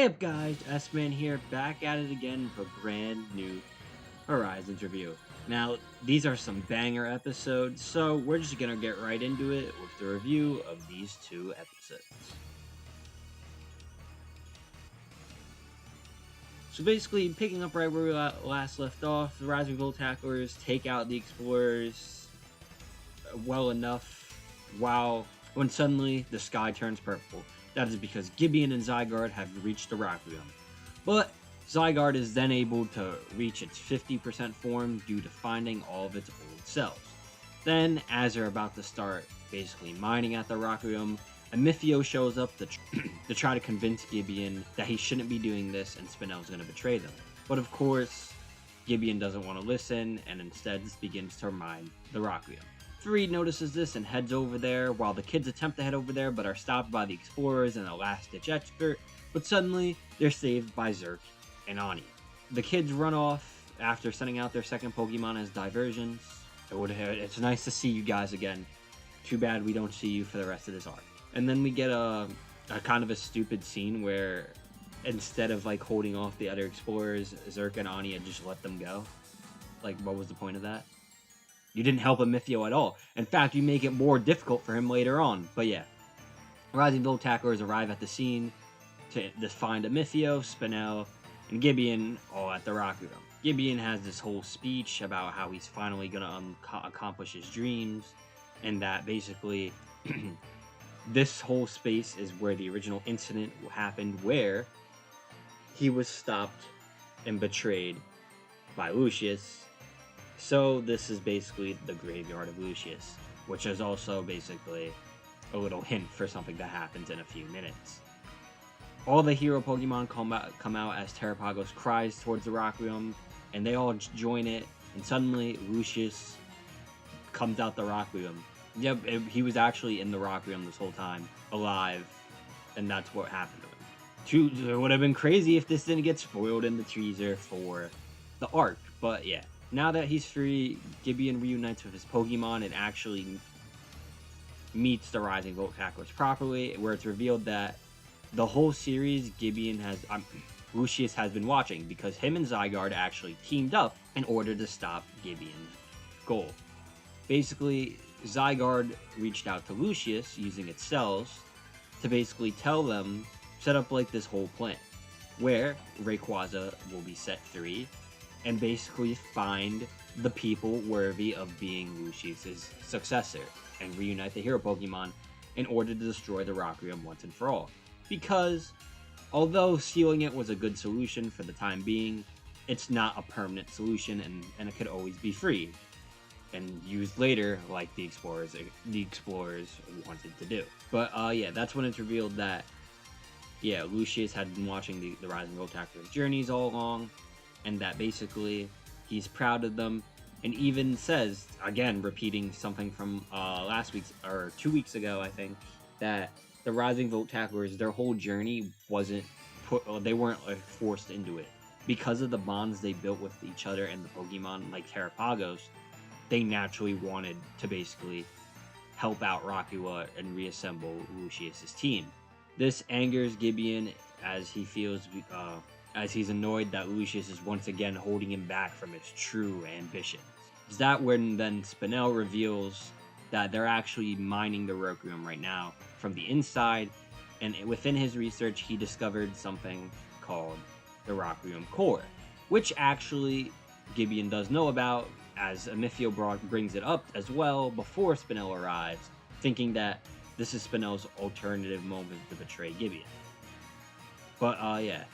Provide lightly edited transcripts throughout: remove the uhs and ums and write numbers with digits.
Hey up guys, S-Man here, back at it again for brand new Horizons review. Now, these are some banger episodes, so we're just gonna get right into it with the review of these two episodes. So basically, picking up right where we last left off, the Rising Volt Tacklers take out the Explorers well enough, when suddenly the sky turns purple. That is because Gibbeon and Zygarde have reached the Rock Realm. But Zygarde is then able to reach its 50% form due to finding all of its old cells. Then, as they're about to start basically mining at the Rock Realm, a Mythio shows up to try to convince Gibbeon that he shouldn't be doing this and Spinel's going to betray them. But of course, Gibbeon doesn't want to listen and instead begins to mine the Rock Realm. Friede notices this and heads over there, while the kids attempt to head over there but are stopped by the Explorers and a last-ditch effort, but suddenly they're saved by Zerk and Ani. The kids run off after sending out their second Pokemon as diversions. It's nice to see you guys again. Too bad we don't see you for the rest of this arc. And then we get a kind of a stupid scene where instead of like holding off the other Explorers, Zerk and Ani had just let them go. Like, what was the point of that? You didn't help a Mythio at all. In fact, you make it more difficult for him later on. But yeah, Rising Volt Tacklers arrive at the scene to find a Mythio, Spinel, and Gibbeon all at the Rock Realm. Gibbeon has this whole speech about how he's finally going to accomplish his dreams, and that basically this whole space is where the original incident happened, where he was stopped and betrayed by Lucius. So this is basically the graveyard of Lucius, which is also basically a little hint for something that happens in a few minutes. All the hero Pokemon come out as Terrapagos cries towards the Rock Realm, and they all join it, and suddenly Lucius comes out the Rock Realm. Yep, he was actually in the Rock Realm this whole time, alive, and that's what happened to him. It would have been crazy if this didn't get spoiled in the teaser for the arc, but yeah. Now that he's free, Gibbeon reunites with his Pokemon and actually meets the Rising Volt Tacklers properly, where it's revealed that the whole series Lucius has been watching, because him and Zygarde actually teamed up in order to stop Gibbeon's goal. Basically, Zygarde reached out to Lucius using its cells to basically set up like this whole plan, where Rayquaza will be set free, and basically find the people worthy of being Lucius's successor and reunite the hero Pokemon in order to destroy the Rock Realm once and for all. Because although sealing it was a good solution for the time being, it's not a permanent solution, and it could always be free and used later like the Explorers wanted to do. But yeah, that's when it's revealed that Lucius had been watching the Rising Volt Tacklers journeys all along, and that basically he's proud of them, and even says, again, repeating something from last week's, or 2 weeks ago, I think, that the Rising Volt Tacklers, their whole journey they weren't like forced into it. Because of the bonds they built with each other and the Pokemon, like Terrapagos, they naturally wanted to basically help out Rockula and reassemble Lucius's team. This angers Gibbeon as he feels as he's annoyed that Lucius is once again holding him back from his true ambitions. Is that when then Spinel reveals that they're actually mining the Rock Realm right now from the inside, and within his research he discovered something called the Rock Realm core, which actually Gibbeon does know about, as a Mythio brings it up as well before Spinel arrives, thinking that this is Spinel's alternative moment to betray Gibbeon. But yeah,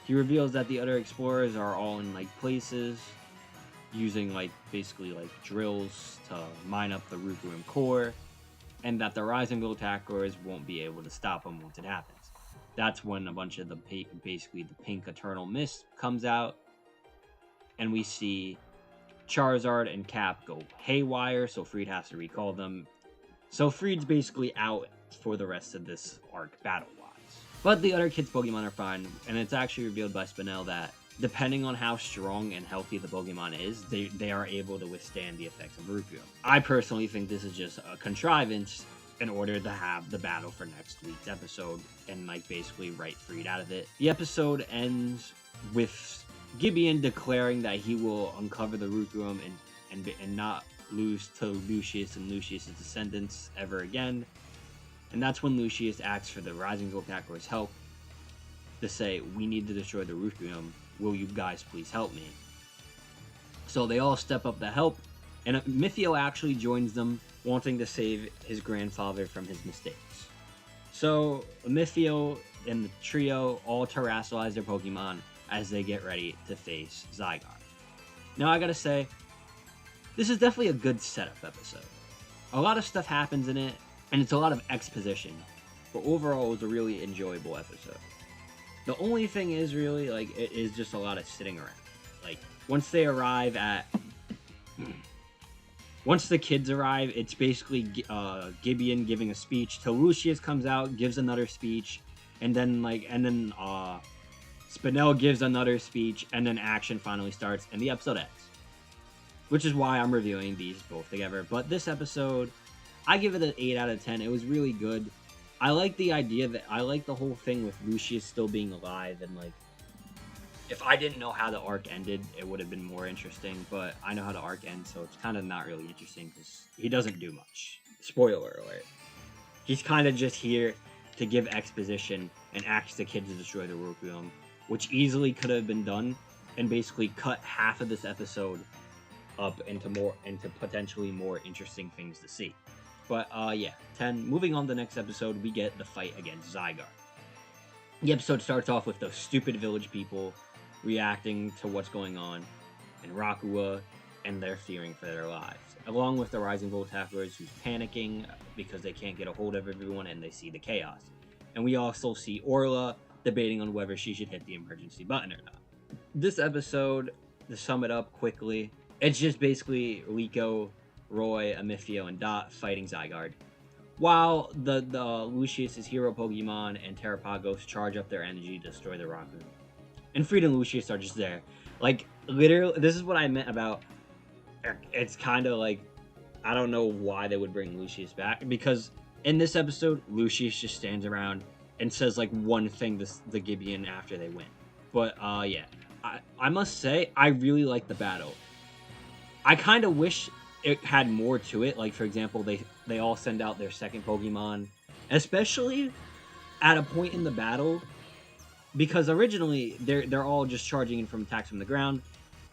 he reveals that the other Explorers are all in like places, using like basically like drills to mine up the Rook Realm core, and that the Rising Volt Tacklers won't be able to stop him once it happens. That's when a bunch of the pink Eternal Mist comes out, and we see Charizard and Cap go haywire, so Friede has to recall them. So Friede's basically out for the rest of this arc battle-wise. But the other kids' Pokemon are fine, and it's actually revealed by Spinel that depending on how strong and healthy the Pokemon is, they are able to withstand the effects of Rook Realm. I personally think this is just a contrivance in order to have the battle for next week's episode and like basically write Friede out of it. The episode ends with Gibbeon declaring that he will uncover the root room and not lose to Lucius and Lucius's descendants ever again. And that's when Lucius asks for the Rising Voltacor's help to say, we need to destroy the root room. Will you guys please help me? So they all step up to help, and Mythio actually joins them, wanting to save his grandfather from his mistakes. So Mythio and the trio all terrestrialize their Pokemon as they get ready to face Zygarde. Now I gotta say, this is definitely a good setup episode. A lot of stuff happens in it, and it's a lot of exposition, but overall it was a really enjoyable episode. The only thing is really, like, it is just a lot of sitting around. Like, once they arrive at... Once the kids arrive, it's basically Gibbeon giving a speech till Lucius comes out, gives another speech, and then Spinel gives another speech, and then action finally starts, and the episode ends. Which is why I'm reviewing these both together. But this episode, I give it an 8 out of 10. It was really good. I like the idea that I like the whole thing with Lucius still being alive, and like, if I didn't know how the arc ended, it would have been more interesting, but I know how the arc ends, so it's kind of not really interesting because he doesn't do much. Spoiler alert. He's kind of just here to give exposition and ask the kids to destroy the root room, which easily could have been done and basically cut half of this episode up into potentially more interesting things to see. But yeah, 10. Moving on to the next episode, we get the fight against Zygarde. The episode starts off with those stupid village people reacting to what's going on, and Rakua, and they're fearing for their lives, along with the Rising Voltacor's who's panicking because they can't get a hold of everyone and they see the chaos. And we also see Orla debating on whether she should hit the emergency button or not. This episode, to sum it up quickly, it's just basically Liko, Roy, Amphio, and Dot fighting Zygarde, while the Lucius's hero Pokemon and Terrapagos charge up their energy to destroy the rock room. And Friede and Lucius are just there. Like, literally, this is what I meant about, it's kind of like, I don't know why they would bring Lucius back, because in this episode, Lucius just stands around and says, like, one thing to the Gibbeon after they win. But, yeah, I must say, I really like the battle. I kind of wish it had more to it. Like, for example, they all send out their second Pokemon, especially at a point in the battle, because originally they're all just charging in from attacks from the ground,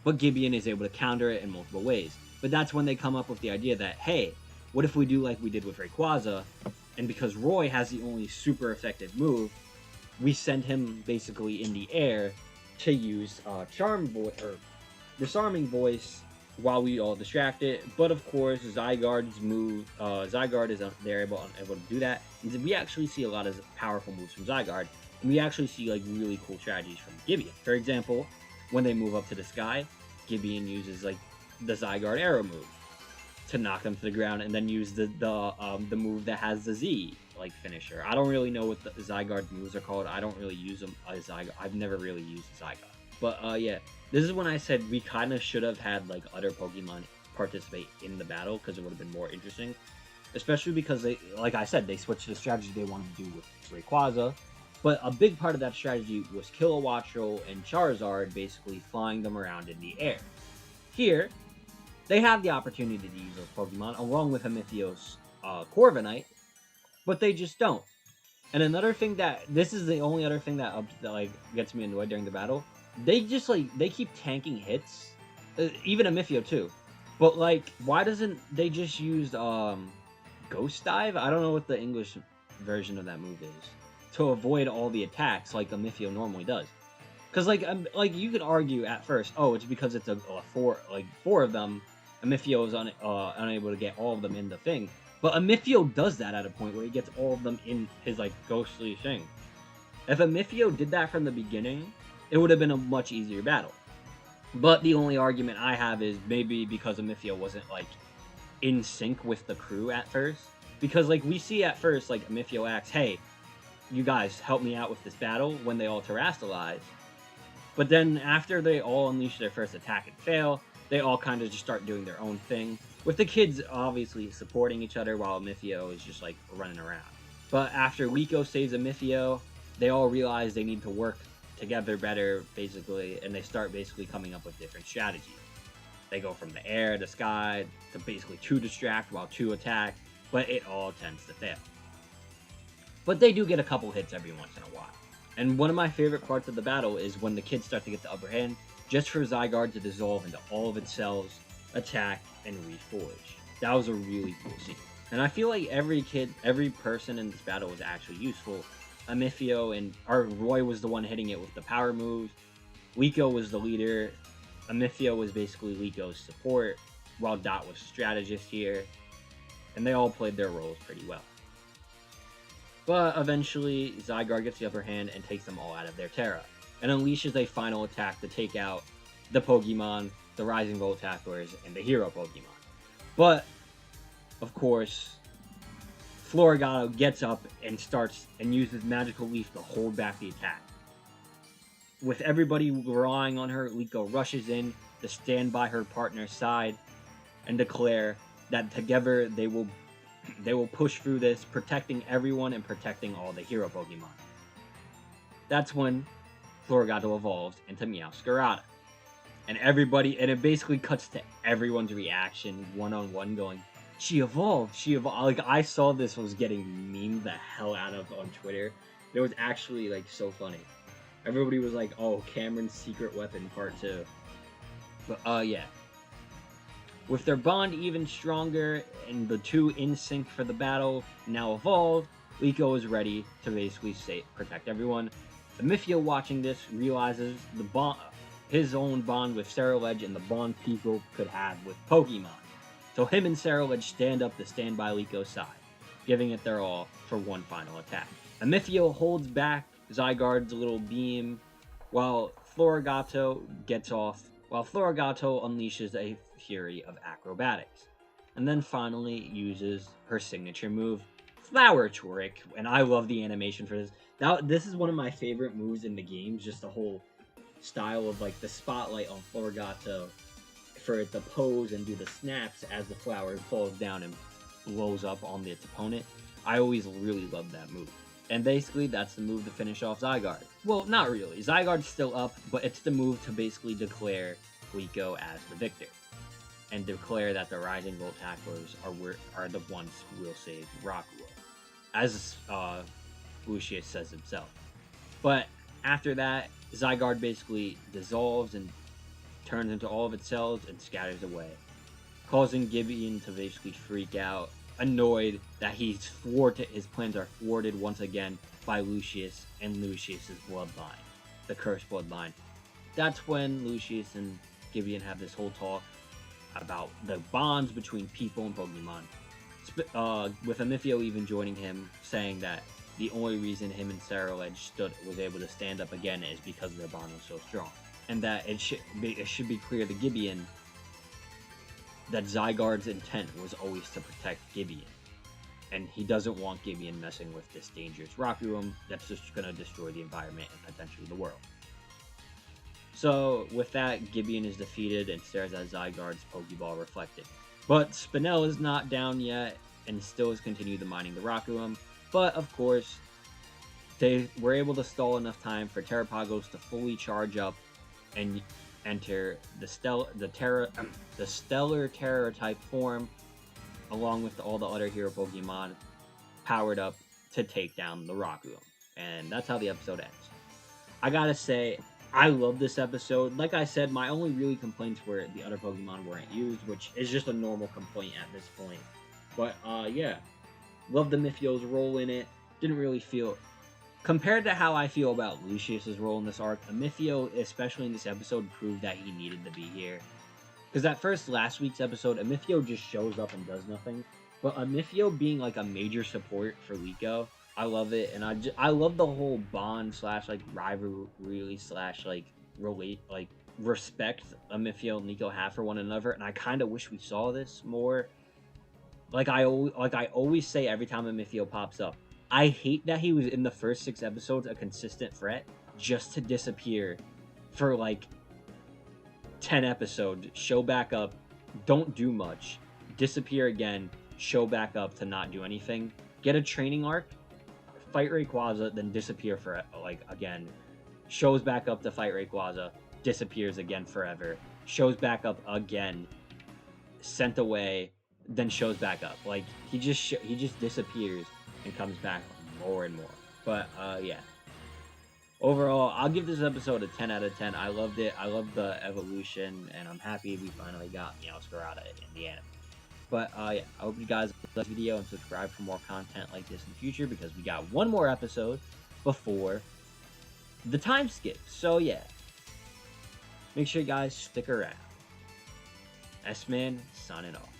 but Gibbeon is able to counter it in multiple ways. But that's when they come up with the idea that, hey, what if we do like we did with Rayquaza, and because Roy has the only super effective move, we send him basically in the air to use Disarming Voice while we all distract it. But of course, Zygarde's move, Zygarde is able to do that. And we actually see a lot of powerful moves from Zygarde, and we actually see like really cool strategies from Gibbeon. For example, when they move up to the sky, Gibbeon uses like the Zygarde arrow move to knock them to the ground, and then use the move that has the Z like finisher. I don't really know what the Zygarde moves are called. I don't really use them as Zygarde. I've never really used Zygarde. But yeah, this is when I said we kind of should have had like other Pokemon participate in the battle, because it would have been more interesting. Especially because they, like I said, they switched the strategy they wanted to do with Rayquaza. But a big part of that strategy was Kilowattrel and Charizard basically flying them around in the air. Here, they have the opportunity to use those Pokemon along with Amphio's Corviknight, but they just don't. And another thing this is the only other thing that like gets me annoyed during the battle. They just they keep tanking hits, even Amphio too. But like, why doesn't they just use Ghost Dive? I don't know what the English version of that move is, to avoid all the attacks like Amphio normally does. Because like you could argue at first, oh, it's because it's a four of them. Amphio is unable to get all of them in the thing. But Amphio does that at a point where he gets all of them in his like ghostly thing. If Amphio did that from the beginning, it would have been a much easier battle. But the only argument I have is maybe because Amphio wasn't like in sync with the crew at first. Because like we see at first, like Amphio asks, hey, you guys help me out with this battle, when they all terrestrialize. But then after they all unleash their first attack and fail, they all kind of just start doing their own thing. with the kids obviously supporting each other while Amphio is just like running around. But after Liko saves Amphio, they all realize they need to work together better, basically, and they start basically coming up with different strategies. They go from the air, the sky, to basically 2 distract while 2 attack, but it all tends to fail. But they do get a couple hits every once in a while. And one of my favorite parts of the battle is when the kids start to get the upper hand, just for Zygarde to dissolve into all of its cells, attack, and reforge. That was a really cool scene. And I feel like every person in this battle was actually useful. Roy was the one hitting it with the power moves. Liko was the leader. Amphio was basically Liko's support, while Dot was strategist here. And they all played their roles pretty well. But eventually, Zygarde gets the upper hand and takes them all out of their Terra, and unleashes a final attack to take out the Pokemon, the Rising Voltacors, and the Hero Pokemon. But, of course, Floragato gets up and starts and uses Magical Leaf to hold back the attack. With everybody relying on her, Liko rushes in to stand by her partner's side and declare that together they will push through this, protecting everyone and protecting all the hero Pokemon. That's when Floragato evolves into Meowscarada. And it basically cuts to everyone's reaction one-on-one going, she evolved. Like, I saw this was getting memed the hell out of on Twitter. It was actually, like, so funny. Everybody was like, oh, Cameron's secret weapon part 2. But, yeah. With their bond even stronger and the two in sync for the battle now evolved, Liko is ready to basically protect everyone. Amphio, watching this, realizes his own bond with Ceruledge and the bond people could have with Pokemon. So him and Ceruledge stand up to stand by Liko's side, giving it their all for one final attack. Amphio holds back Zygarde's little beam while Floragato unleashes a fury of acrobatics, and then finally uses her signature move, Flower Trick, and I love the animation for this. This is one of my favorite moves in the game, just the whole style of like the spotlight on Floragato for it to pose and do the snaps as the flower falls down and blows up on its opponent. I always really loved that move. And basically, that's the move to finish off Zygarde. Well, not really. Zygarde's still up, but it's the move to basically declare Liko as the victor. And declare that the Rising Voltacors are the ones who will save Rockrull. As Lucius says himself. But after that, Zygarde basically dissolves and turns into all of its cells and scatters away, causing Gibbeon to basically freak out, annoyed that his plans are thwarted once again by Lucius and Lucius's bloodline, the cursed bloodline. That's when Lucius and Gibbeon have this whole talk about the bonds between people and Pokemon, with Amphio even joining him, saying that the only reason him and Ceruledge was able to stand up again is because their bond was so strong, and that it should be clear to Gibbeon that Zygarde's intent was always to protect Gibbeon, and he doesn't want Gibbeon messing with this dangerous Rockrull that's just going to destroy the environment and potentially the world. So, with that, Gibbeon is defeated and stares at Zygarde's Pokeball reflected. But Spinel is not down yet and still has continued the mining the Rockrull. But, of course, they were able to stall enough time for Terrapagos to fully charge up and enter the Stellar Terror type form, along with all the other hero Pokemon powered up to take down the Rockrull. And that's how the episode ends. I gotta say, I love this episode. Like I said, my only really complaints were the other Pokemon weren't used, which is just a normal complaint at this point. But, yeah. Love the Amphio's role in it. Didn't really feel... Compared to how I feel about Lucius's role in this arc, Amphio, especially in this episode, proved that he needed to be here. Because at first, last week's episode, Amphio just shows up and does nothing. But Amphio being, like, a major support for Liko, I love it, and I love the whole bond / like rivalry / like respect Amphio and Liko have for one another, and I kind of wish we saw this more. Like I always say every time Amphio pops up, I hate that he was in the first 6 episodes a consistent threat just to disappear for like 10 episodes, show back up, don't do much, disappear again, show back up to not do anything, get a training arc, fight Rayquaza, then disappear for, like, again, shows back up to fight Rayquaza, disappears again forever, shows back up again, sent away, then shows back up. Like, he just disappears and comes back more and more. But yeah, overall, I'll give this episode a 10 out of 10. I loved it. I loved the evolution, and I'm happy we finally got Meowscarada in the anime. But yeah, I hope you guys like this video and subscribe for more content like this in the future, because we got one more episode before the time skip. So yeah, make sure you guys stick around. S-Man signing off.